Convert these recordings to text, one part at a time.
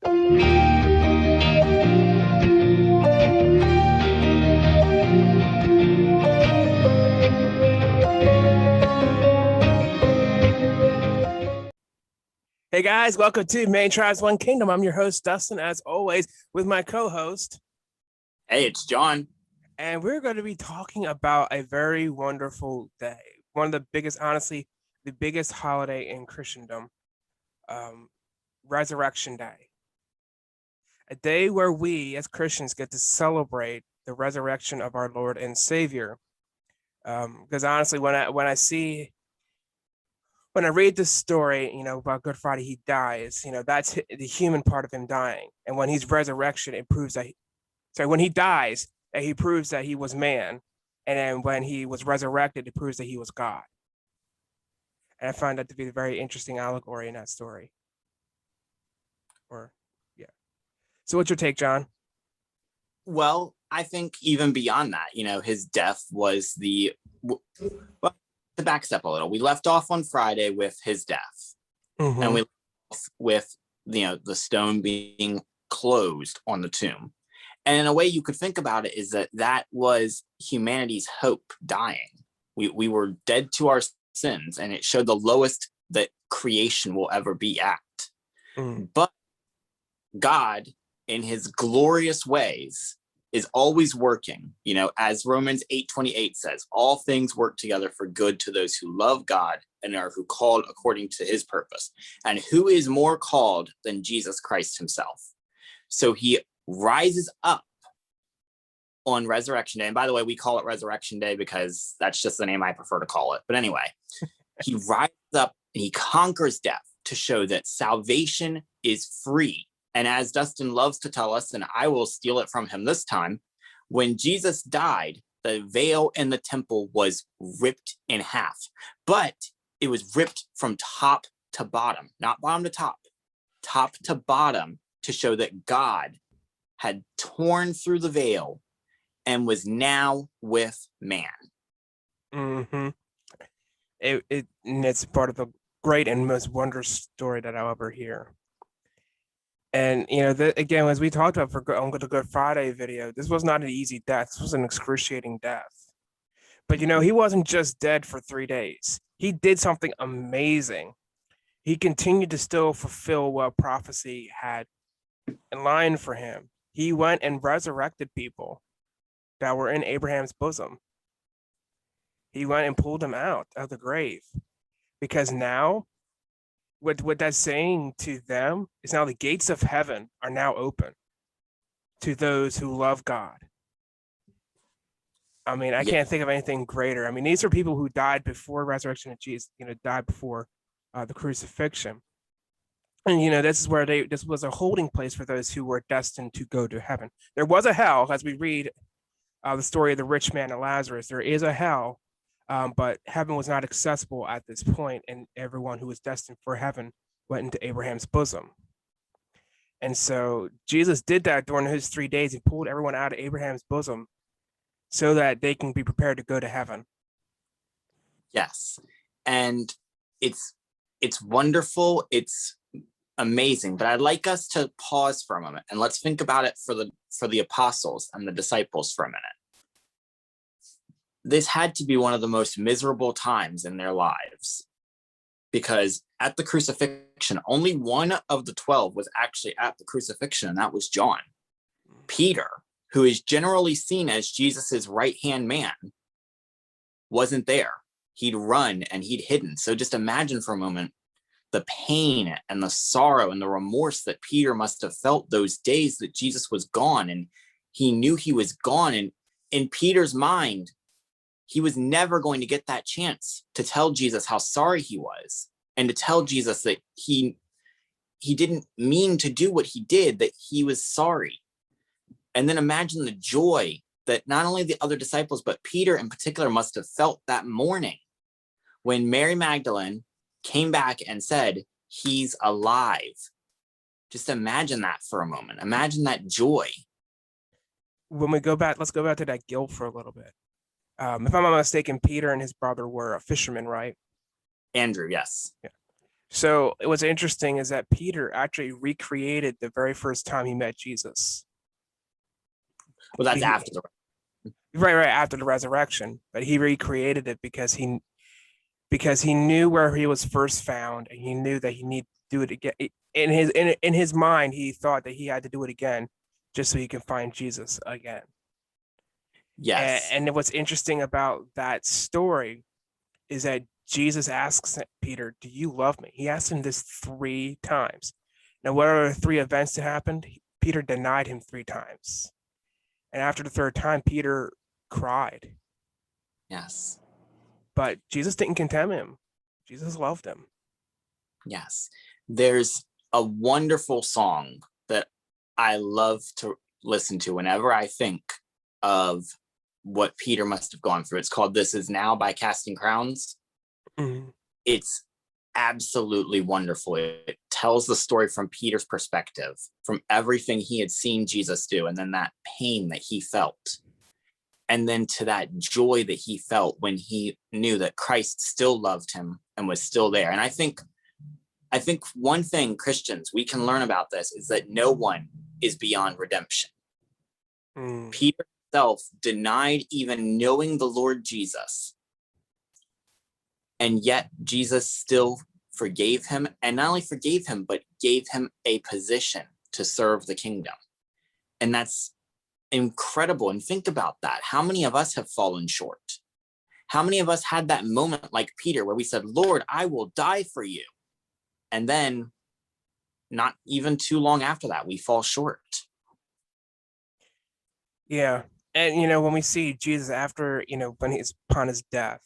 Hey guys, welcome to Main Tribes One Kingdom. I'm your host, Dustin, as always, with my co-host. Hey, it's John. And we're going to be talking about a very wonderful day. One of the biggest, honestly, the biggest holiday in Christendom, Resurrection Day. A day where we as Christians get to celebrate the resurrection of our Lord and Savior. Because honestly, when I read this story, about Good Friday, he dies. That's the human part of him dying. And when he's resurrection, it proves that, when he dies, that he proves that he was man. And then when he was resurrected, it proves that he was God. And I find that to be a very interesting allegory in that story. So what's your take, John? Well, I think even beyond that, his death was to back step a little. We left off on Friday with his death. Mm-hmm. And we left off with, the stone being closed on the tomb. And in a way you could think about it is that was humanity's hope dying. We were dead to our sins, and it showed the lowest that creation will ever be at. Mm. But God, in his glorious ways, is always working. As Romans 8:28 says, all things work together for good to those who love God and are who called according to his purpose. And who is more called than Jesus Christ himself? So he rises up on Resurrection Day. And by the way, we call it Resurrection Day because that's just the name I prefer to call it. But anyway, he rises up and he conquers death to show that salvation is free. And as Dustin loves to tell us, and I will steal it from him this time, when Jesus died, the veil in the temple was ripped in half, but it was ripped from top to bottom, not bottom to top to bottom, to show that God had torn through the veil and was now with man. Mm-hmm. It's part of the great and most wondrous story that I'll ever hear. And again, as we talked about on the Good Friday video, this was not an easy death. This was an excruciating death. But he wasn't just dead for 3 days. He did something amazing. He continued to still fulfill what prophecy had in line for him. He went and resurrected people that were in Abraham's bosom. He went and pulled them out of the grave, because now what that's saying to them is now the gates of heaven are now open to those who love God. I mean, I can't think of anything greater. I mean, these are people who died before resurrection of Jesus, died before the crucifixion. And, this was a holding place for those who were destined to go to heaven. There was a hell, as we read the story of the rich man and Lazarus. There is a hell, but heaven was not accessible at this point, and everyone who was destined for heaven went into Abraham's bosom. And so Jesus did that during his 3 days. He pulled everyone out of Abraham's bosom so that they can be prepared to go to heaven. Yes. And it's wonderful. It's amazing. But I'd like us to pause for a moment and let's think about it for the apostles and the disciples for a minute. This had to be one of the most miserable times in their lives, because at the crucifixion, only one of the 12 was actually at the crucifixion, and that was John. Peter, who is generally seen as Jesus's right-hand man, wasn't there. He'd run and he'd hidden. So just imagine for a moment the pain and the sorrow and the remorse that Peter must have felt those days that Jesus was gone, and he knew he was gone. And in Peter's mind, he was never going to get that chance to tell Jesus how sorry he was, and to tell Jesus that he didn't mean to do what he did, that he was sorry. And then imagine the joy that not only the other disciples, but Peter in particular must have felt that morning when Mary Magdalene came back and said, he's alive. Just imagine that for a moment. Imagine that joy. When we go back, let's go back to that guilt for a little bit. If I'm not mistaken, Peter and his brother were fishermen, right? Andrew, yes. Yeah. So what's interesting is that Peter actually recreated the very first time he met Jesus. Well, that's He, after the right after the resurrection, but he recreated it because he knew where he was first found, and he knew that he needed to do it again. In his mind, he thought that he had to do it again just so he can find Jesus again. yes, And what's interesting about that story is that Jesus asks Peter, "Do you love me?" He asked him this 3 times. Now, what are the 3 events that happened? Peter denied him 3 times. And after the third time, Peter cried. yes, But Jesus didn't condemn him. Jesus loved him. yes. There's a wonderful song that I love to listen to whenever I think of what Peter must have gone through. It's called This Is Now by Casting Crowns. Mhm. It's absolutely wonderful. It tells the story from Peter's perspective, from everything he had seen Jesus do, and then that pain that he felt. And then to that joy that he felt when he knew that Christ still loved him and was still there. And I think one thing Christians we can learn about this is that no one is beyond redemption. Mm. Peter himself denied even knowing the Lord Jesus, and yet Jesus still forgave him, and not only forgave him, but gave him a position to serve the kingdom. And that's incredible. And think about that. How many of us have fallen short? How many of us had that moment like Peter where we said, Lord, I will die for you? And then not even too long after that, we fall short. Yeah. And when we see Jesus after, when he's upon his death,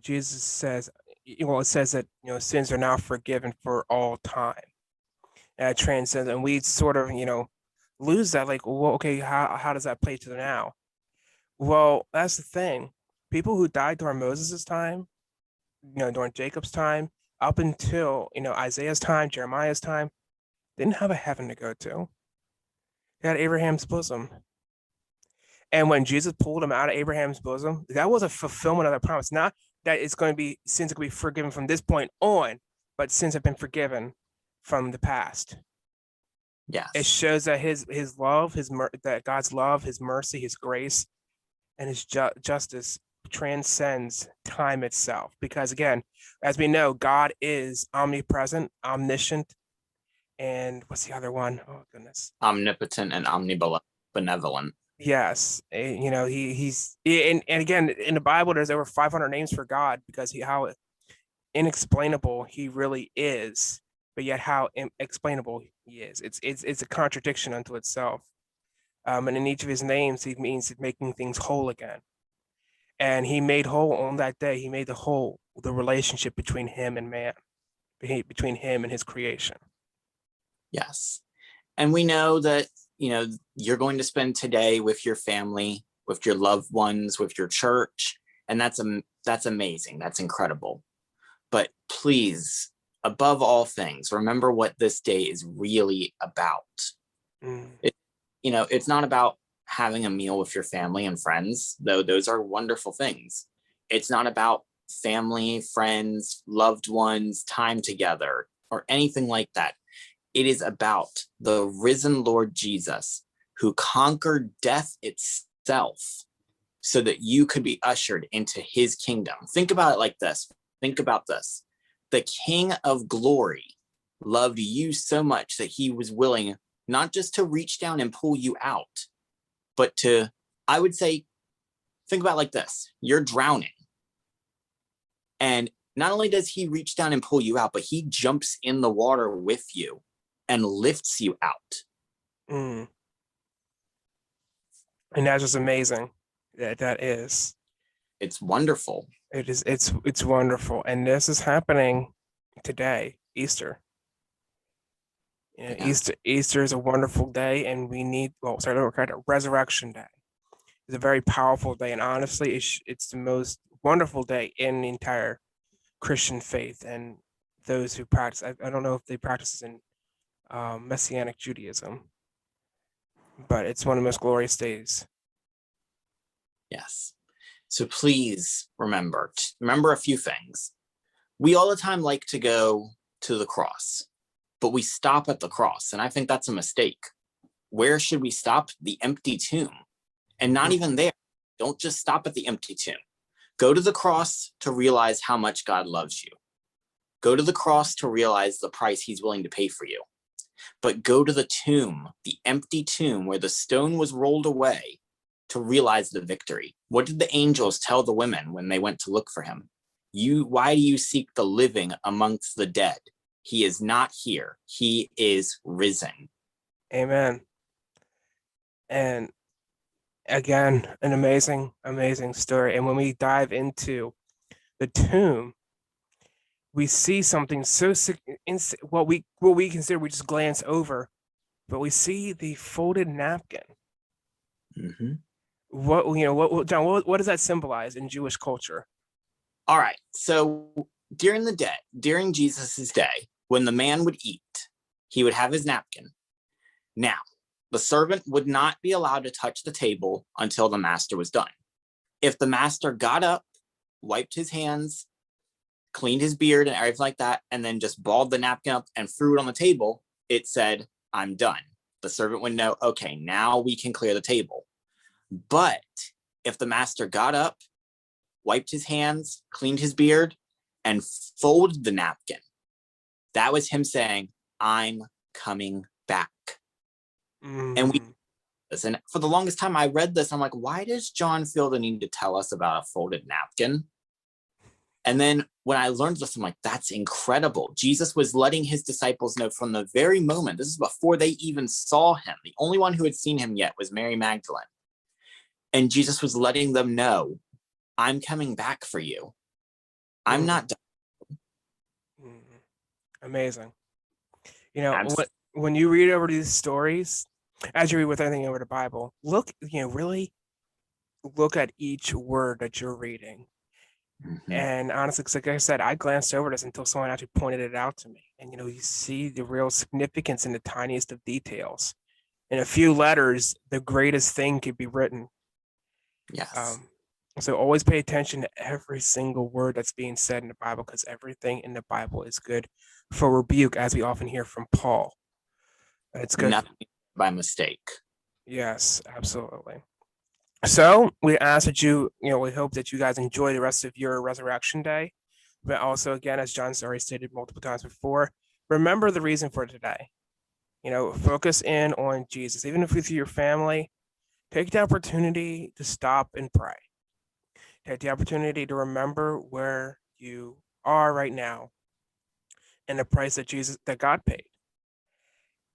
Jesus says, it says that, sins are now forgiven for all time. And it transcends, and we sort of, lose that. Like, well, okay, how does that play to the now? Well, that's the thing. People who died during Moses' time, during Jacob's time, up until, Isaiah's time, Jeremiah's time, didn't have a heaven to go to. They had Abraham's bosom. And when Jesus pulled him out of Abraham's bosom, that was a fulfillment of the promise. Not that it's going to be sins are going to be forgiven from this point on, but sins have been forgiven from the past. It Yes. shows that his love, that God's love, his mercy, his grace, and his justice transcends time itself. Because again, as we know, God is omnipresent, omniscient, and what's the other one? Oh goodness. Omnipotent and omnibenevolent. Yes, and again in the Bible there's over 500 names for God because how inexplainable he really is, but yet how explainable he is. It's a contradiction unto itself. And in each of his names, he means making things whole again. And he made whole on that day. He made the relationship between him and man, between him and his creation. Yes. And we know that, you're going to spend today with your family, with your loved ones, with your church. And that's amazing. That's incredible. But please, above all things, remember what this day is really about. Mm. It's not about having a meal with your family and friends, though those are wonderful things. It's not about family, friends, loved ones, time together, or anything like that. It is about the risen Lord Jesus who conquered death itself so that you could be ushered into his kingdom. Think about it like this. Think about this. The King of Glory loved you so much that he was willing not just to reach down and pull you out, but to, I would say, think about it like this. You're drowning. And not only does he reach down and pull you out, but he jumps in the water with you and lifts you out. Mm. And that's just amazing. That is. It's wonderful. It's wonderful. And this is happening today, Easter. Yeah. Easter is a wonderful day, and Resurrection Day is a very powerful day, and honestly, it's the most wonderful day in the entire Christian faith. And those who practice, I don't know if they practice in Messianic Judaism, but it's one of the most glorious days. Yes. So please remember a few things. We all the time like to go to the cross, but we stop at the cross. And I think that's a mistake. Where should we stop? The empty tomb. And not even there. Don't just stop at the empty tomb. Go to the cross to realize how much God loves you. Go to the cross to realize the price he's willing to pay for you. But go to the tomb, the empty tomb where the stone was rolled away, to realize the victory. What did the angels tell the women when they went to look for him? Why do you seek the living amongst the dead? He is not here. He is risen. Amen. And again, an amazing, amazing story. And when we dive into the tomb, we see something so what we consider, we just glance over, but we see the folded napkin. Mm-hmm. John, what does that symbolize in Jewish culture? All right. So during Jesus's day, when the man would eat, he would have his napkin. Now, the servant would not be allowed to touch the table until the master was done. If the master got up, wiped his hands, cleaned his beard and everything like that, and then just balled the napkin up and threw it on the table, it said, I'm done. The servant would know, okay, now we can clear the table. But if the master got up, wiped his hands, cleaned his beard, and folded the napkin, that was him saying, I'm coming back. And for the longest time I read this, I'm like, why does John feel the need to tell us about a folded napkin? And then when I learned this, I'm like, that's incredible. Jesus was letting his disciples know from the very moment, this is before they even saw him. The only one who had seen him yet was Mary Magdalene. And Jesus was letting them know, I'm coming back for you. I'm not done. Amazing. When you read over these stories, as you read with anything over the Bible, really look at each word that you're reading. Mm-hmm. And honestly, like I said, I glanced over this until someone actually pointed it out to me. And, you see the real significance in the tiniest of details. In a few letters, the greatest thing could be written. Yes. So always pay attention to every single word that's being said in the Bible, because everything in the Bible is good for rebuke, as we often hear from Paul. It's good. Nothing by mistake. Yes, absolutely. So we ask that we hope that you guys enjoy the rest of your Resurrection Day. But also, again, as John's already stated multiple times before, remember the reason for today. Focus in on Jesus. Even if with your family, take the opportunity to stop and pray. Take the opportunity to remember where you are right now and the price that God paid.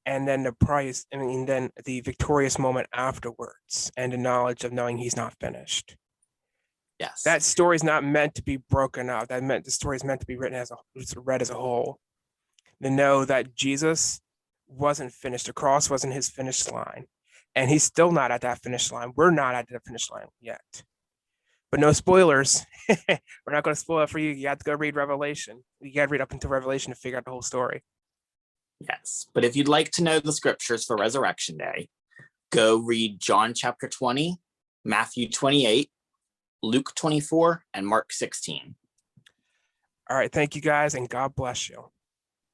And then the price, and then the victorious moment afterwards, and the knowledge of knowing he's not finished. Yes. That story is not meant to be broken up. The story is meant to be read as a whole. To know that Jesus wasn't finished. The cross wasn't his finish line. And he's still not at that finish line. We're not at the finish line yet. But no spoilers. We're not going to spoil it for you. You have to go read Revelation. You got to read up until Revelation to figure out the whole story. Yes. But if you'd like to know the scriptures for Resurrection Day, go read John chapter 20, Matthew 28, Luke 24, and Mark 16. All right. Thank you guys, and God bless you.